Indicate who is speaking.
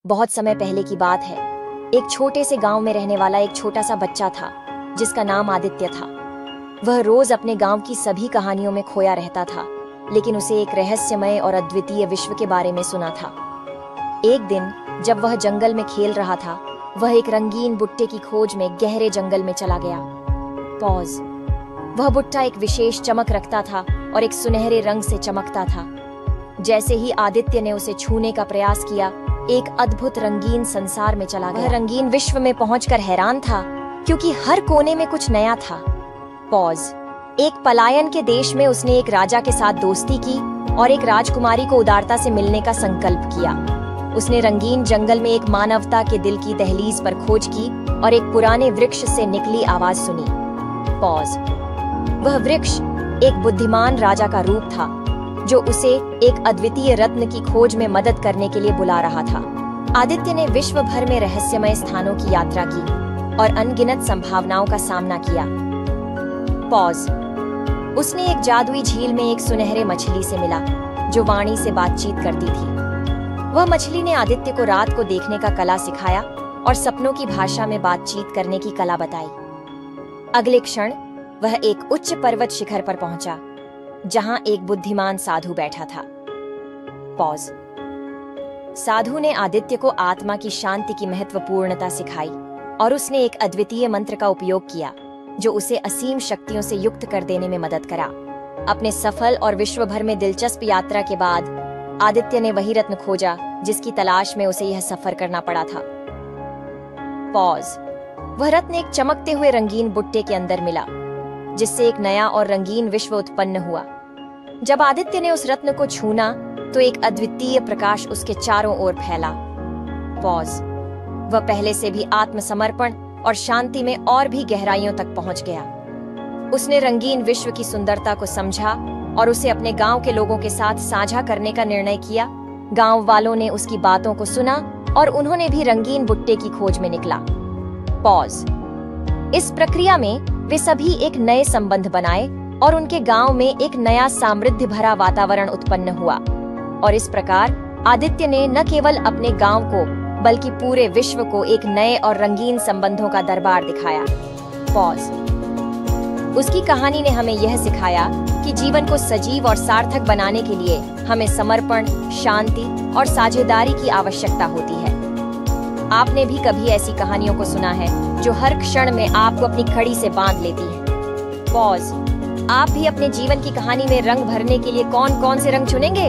Speaker 1: बहुत समय पहले की बात है। एक छोटे से गांव में रहने वाला एक छोटा सा बच्चा था जिसका नाम आदित्य था। वह रोज अपने गांव की सभी कहानियों में खोया रहता था, लेकिन उसे एक रहस्यमय और अद्वितीय विश्व के बारे में सुना था। एक दिन जब वह जंगल में खेल रहा था, वह एक रंगीन बुट्टे की खोज में गहरे जंगल में चला गया। पॉज। वह बुट्टा एक विशेष चमक रखता था और एक सुनहरे रंग से चमकता था। जैसे ही आदित्य ने उसे छूने का प्रयास किया, एक अद्भुत रंगीन संसार में चला गया। वह रंगीन विश्व में पहुंचकर हैरान था, क्योंकि हर कोने में कुछ नया था। पॉज। एक पलायन के देश में उसने एक राजा के साथ दोस्ती की और एक राजकुमारी को उदारता से मिलने का संकल्प किया। उसने रंगीन जंगल में एक मानवता के दिल की दहलीज पर खोज की और एक पुराने वृक्ष से निकली आवाज सुनी। पॉज। वह वृक्ष एक बुद्धिमान राजा का रूप था, जो उसे एक अद्वितीय रत्न की खोज में मदद करने के लिए बुला रहा था। आदित्य ने विश्व भर में रहस्यमय स्थानों की यात्रा की और अनगिनत संभावनाओं का सामना किया। पॉज। उसने एक जादुई झील में एक सुनहरे मछली से मिला, जो वाणी से बातचीत करती थी। वह मछली ने आदित्य को रात को देखने का कला सिखाया और सपनों की भाषा में बातचीत करने की कला बताई। अगले क्षण वह एक उच्च पर्वत शिखर पर पहुंचा, जहां एक बुद्धिमान साधु बैठा था। पॉज। साधु ने आदित्य को आत्मा की शांति की महत्वपूर्णता सिखाई और उसने एक अद्वितीय मंत्र का उपयोग किया, जो उसे असीम शक्तियों से युक्त कर देने में मदद करा। अपने सफल और विश्व भर में दिलचस्प यात्रा के बाद आदित्य ने वही रत्न खोजा जिसकी तलाश में उसे यह सफर करना पड़ा था। पॉज। वह रत्न एक चमकते हुए रंगीन बुट्टे के अंदर मिला, जिससे एक नया और रंगीन विश्व उत्पन्न हुआ। जब आदित्य ने उस रत्न को छूना, तो एक अद्वितीय प्रकाश उसके चारों ओर फैला। पॉज। वह पहले से भी आत्मसमर्पण और शांति में और भी गहराइयों तक पहुंच गया। उसने रंगीन विश्व की सुंदरता को समझा और उसे अपने गांव के लोगों के साथ साझा करने का निर्णय किया। गांव वालों ने उसकी बातों को सुना और उन्होंने भी रंगीन बुट्टे की खोज में निकला। पॉज। इस प्रक्रिया में वे सभी एक नए संबंध बनाए और उनके गांव में एक नया समृद्धि भरा वातावरण उत्पन्न हुआ। और इस प्रकार आदित्य ने न केवल अपने गांव को, बल्कि पूरे विश्व को एक नए और रंगीन संबंधों का दरबार दिखाया। पॉज। उसकी कहानी ने हमें यह सिखाया कि जीवन को सजीव और सार्थक बनाने के लिए हमें समर्पण, शांति और साझेदारी की आवश्यकता होती है। आपने भी कभी ऐसी कहानियों को सुना है जो हर क्षण में आपको अपनी कड़ी से बांध लेती है? पॉज। आप भी अपने जीवन की कहानी में रंग भरने के लिए कौन कौन से रंग चुनेंगे?